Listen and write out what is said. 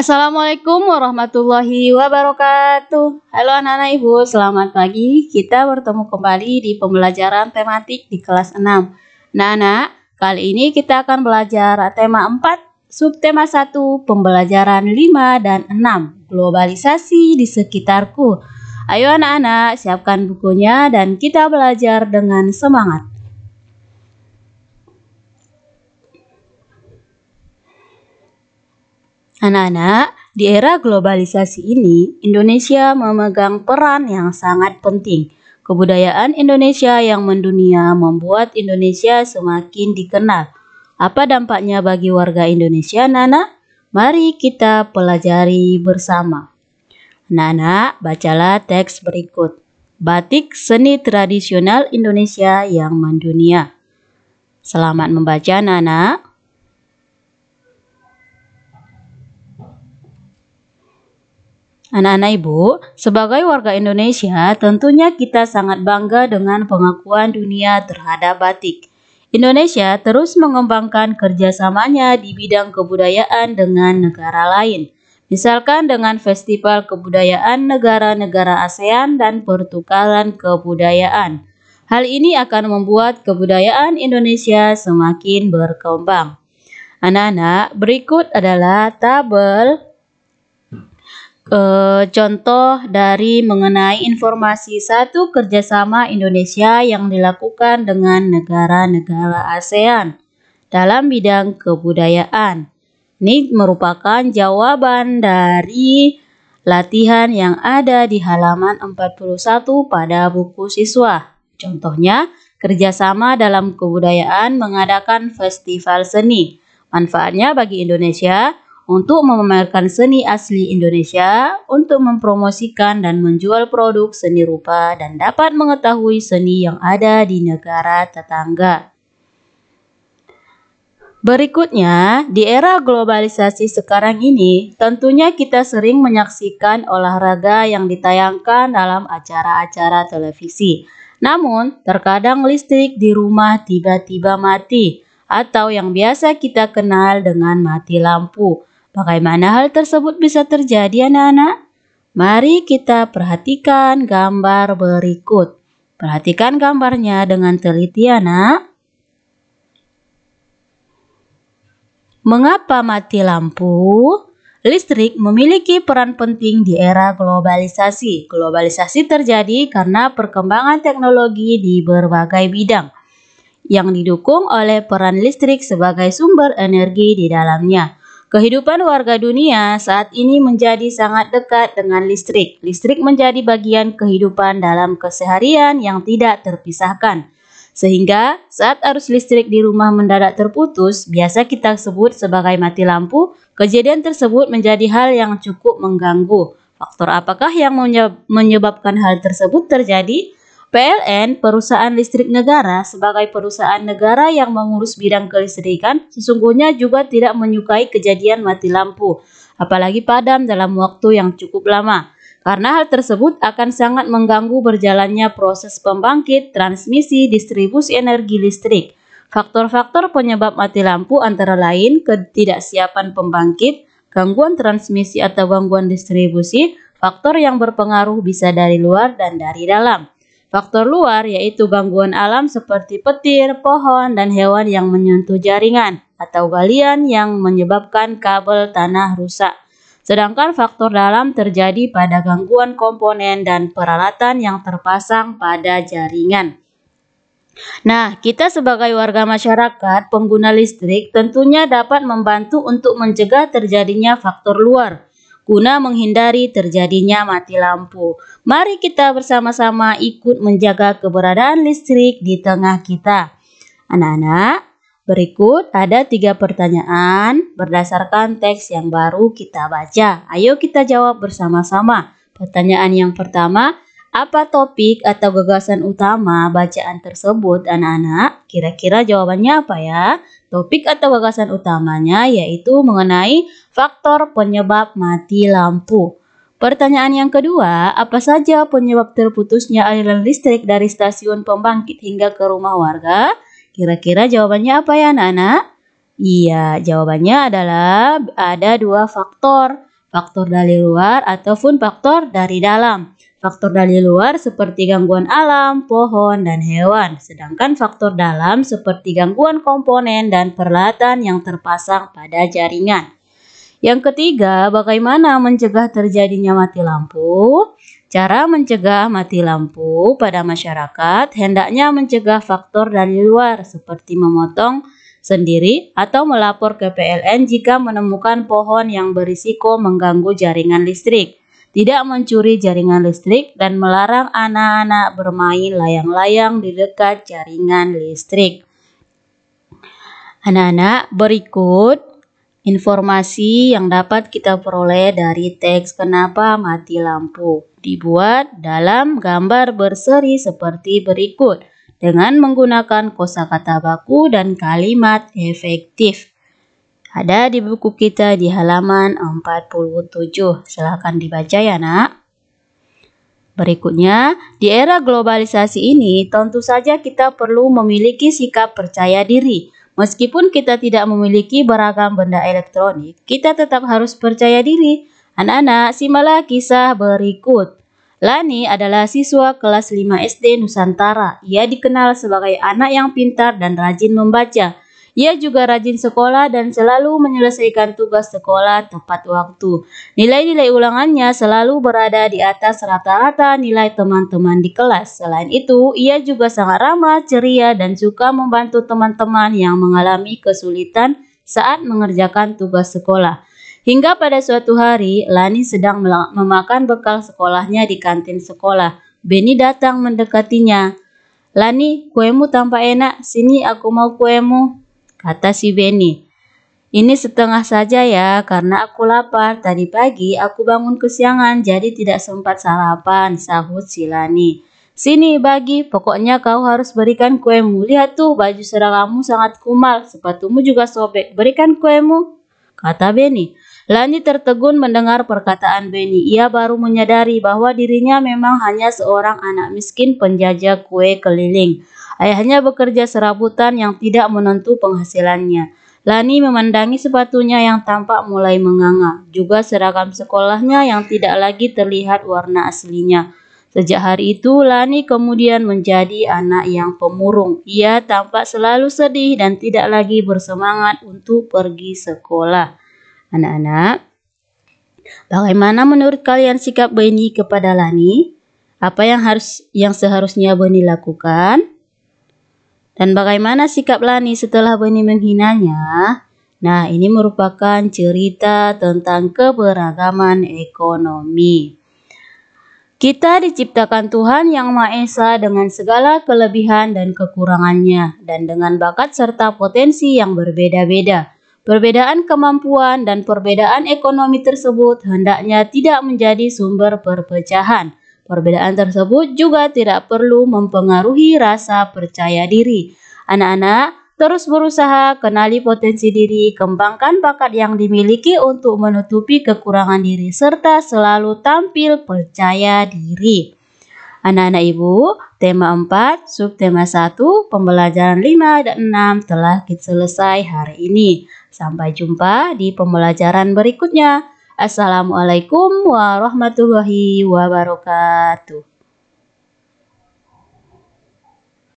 Assalamualaikum warahmatullahi wabarakatuh. Halo anak-anak ibu, selamat pagi. Kita bertemu kembali di pembelajaran tematik di kelas 6. Nah anak, kali ini kita akan belajar tema 4, subtema 1, pembelajaran 5 dan 6, globalisasi di sekitarku. Ayo anak-anak, siapkan bukunya dan kita belajar dengan semangat. Anak-anak, di era globalisasi ini, Indonesia memegang peran yang sangat penting. Kebudayaan Indonesia yang mendunia membuat Indonesia semakin dikenal. Apa dampaknya bagi warga Indonesia, Nana? Mari kita pelajari bersama. Nana, bacalah teks berikut. Batik seni tradisional Indonesia yang mendunia. Selamat membaca, Nana. Anak-anak ibu, sebagai warga Indonesia, tentunya kita sangat bangga dengan pengakuan dunia terhadap batik. Indonesia terus mengembangkan kerjasamanya di bidang kebudayaan dengan negara lain. Misalkan dengan Festival Kebudayaan Negara-Negara ASEAN dan Pertukaran Kebudayaan. Hal ini akan membuat kebudayaan Indonesia semakin berkembang. Anak-anak, berikut adalah tabel contoh dari mengenai informasi satu kerjasama Indonesia yang dilakukan dengan negara-negara ASEAN dalam bidang kebudayaan. Ini merupakan jawaban dari latihan yang ada di halaman 41 pada buku siswa. Contohnya, kerjasama dalam kebudayaan mengadakan festival seni. Manfaatnya bagi Indonesia untuk memamerkan seni asli Indonesia, untuk mempromosikan dan menjual produk seni rupa, dan dapat mengetahui seni yang ada di negara tetangga. Berikutnya, di era globalisasi sekarang ini, tentunya kita sering menyaksikan olahraga yang ditayangkan dalam acara-acara televisi. Namun, terkadang listrik di rumah tiba-tiba mati, atau yang biasa kita kenal dengan mati lampu. Bagaimana hal tersebut bisa terjadi, anak-anak? Mari kita perhatikan gambar berikut. Perhatikan gambarnya dengan teliti, anak. Mengapa mati lampu? Listrik memiliki peran penting di era globalisasi. Globalisasi terjadi karena perkembangan teknologi di berbagai bidang yang didukung oleh peran listrik sebagai sumber energi di dalamnya. Kehidupan warga dunia saat ini menjadi sangat dekat dengan listrik. Listrik menjadi bagian kehidupan dalam keseharian yang tidak terpisahkan. Sehingga saat arus listrik di rumah mendadak terputus, biasa kita sebut sebagai mati lampu, kejadian tersebut menjadi hal yang cukup mengganggu. Faktor apakah yang menyebabkan hal tersebut terjadi? PLN, perusahaan listrik negara, sebagai perusahaan negara yang mengurus bidang kelistrikan, sesungguhnya juga tidak menyukai kejadian mati lampu, apalagi padam dalam waktu yang cukup lama. Karena hal tersebut akan sangat mengganggu berjalannya proses pembangkit, transmisi, distribusi energi listrik. Faktor-faktor penyebab mati lampu antara lain ketidaksiapan pembangkit, gangguan transmisi atau gangguan distribusi. Faktor yang berpengaruh bisa dari luar dan dari dalam. Faktor luar yaitu gangguan alam seperti petir, pohon, dan hewan yang menyentuh jaringan atau galian yang menyebabkan kabel tanah rusak. Sedangkan faktor dalam terjadi pada gangguan komponen dan peralatan yang terpasang pada jaringan. Nah, kita sebagai warga masyarakat pengguna listrik tentunya dapat membantu untuk mencegah terjadinya faktor luar, guna menghindari terjadinya mati lampu. Mari kita bersama-sama ikut menjaga keberadaan listrik di tengah kita. Anak-anak, berikut ada 3 pertanyaan berdasarkan teks yang baru kita baca. Ayo kita jawab bersama-sama. Pertanyaan yang pertama, apa topik atau gagasan utama bacaan tersebut, anak-anak? Kira-kira jawabannya apa ya? Topik atau gagasan utamanya yaitu mengenai faktor penyebab mati lampu. Pertanyaan yang kedua, apa saja penyebab terputusnya aliran listrik dari stasiun pembangkit hingga ke rumah warga? Kira-kira jawabannya apa ya, anak-anak? Iya, jawabannya adalah ada 2 faktor. faktor dari luar ataupun faktor dari dalam. Faktor dari luar seperti gangguan alam, pohon, dan hewan. Sedangkan faktor dalam seperti gangguan komponen dan peralatan yang terpasang pada jaringan. Yang ketiga, bagaimana mencegah terjadinya mati lampu? Cara mencegah mati lampu pada masyarakat hendaknya mencegah faktor dari luar seperti memotong sendiri atau melapor ke PLN jika menemukan pohon yang berisiko mengganggu jaringan listrik. Tidak mencuri jaringan listrik dan melarang anak-anak bermain layang-layang di dekat jaringan listrik. Anak-anak, berikut informasi yang dapat kita peroleh dari teks kenapa mati lampu. Dibuat dalam gambar berseri seperti berikut dengan menggunakan kosakata baku dan kalimat efektif. Ada di buku kita di halaman 47. Silakan dibaca ya, Nak. Berikutnya, di era globalisasi ini tentu saja kita perlu memiliki sikap percaya diri. Meskipun kita tidak memiliki beragam benda elektronik, kita tetap harus percaya diri. Anak-anak, simaklah kisah berikut. Lani adalah siswa kelas 5 SD Nusantara. Ia dikenal sebagai anak yang pintar dan rajin membaca. Ia juga rajin sekolah dan selalu menyelesaikan tugas sekolah tepat waktu. Nilai-nilai ulangannya selalu berada di atas rata-rata nilai teman-teman di kelas. Selain itu, ia juga sangat ramah, ceria, dan suka membantu teman-teman yang mengalami kesulitan saat mengerjakan tugas sekolah. Hingga pada suatu hari, Lani sedang memakan bekal sekolahnya di kantin sekolah. Benny datang mendekatinya. "Lani, kuemu tampak enak. Sini aku mau kuemu," kata si Benny. "Ini setengah saja ya, karena aku lapar. Tadi pagi aku bangun kesiangan, jadi tidak sempat sarapan," sahut si Lani. "Sini bagi, pokoknya kau harus berikan kuemu. Lihat tuh, baju seragammu sangat kumal, sepatumu juga sobek. Berikan kuemu," kata Benny. Lani tertegun mendengar perkataan Benny. Ia baru menyadari bahwa dirinya memang hanya seorang anak miskin penjajah kue keliling. Ayahnya bekerja serabutan yang tidak menentu penghasilannya. Lani memandangi sepatunya yang tampak mulai menganga, juga seragam sekolahnya yang tidak lagi terlihat warna aslinya. Sejak hari itu, Lani kemudian menjadi anak yang pemurung. Ia tampak selalu sedih dan tidak lagi bersemangat untuk pergi sekolah. Anak-anak, bagaimana menurut kalian sikap Benny kepada Lani? Apa yang seharusnya Benny lakukan? Dan bagaimana sikap Lani setelah Benny menghinanya? Nah, ini merupakan cerita tentang keberagaman ekonomi. Kita diciptakan Tuhan Yang Maha Esa dengan segala kelebihan dan kekurangannya, dan dengan bakat serta potensi yang berbeda-beda. Perbedaan kemampuan dan perbedaan ekonomi tersebut hendaknya tidak menjadi sumber perpecahan. Perbedaan tersebut juga tidak perlu mempengaruhi rasa percaya diri. Anak-anak, terus berusaha kenali potensi diri, kembangkan bakat yang dimiliki untuk menutupi kekurangan diri, serta selalu tampil percaya diri. Anak-anak Ibu, tema 4, subtema 1, pembelajaran 5 dan 6 telah selesai hari ini. Sampai jumpa di pembelajaran berikutnya. Assalamualaikum warahmatullahi wabarakatuh.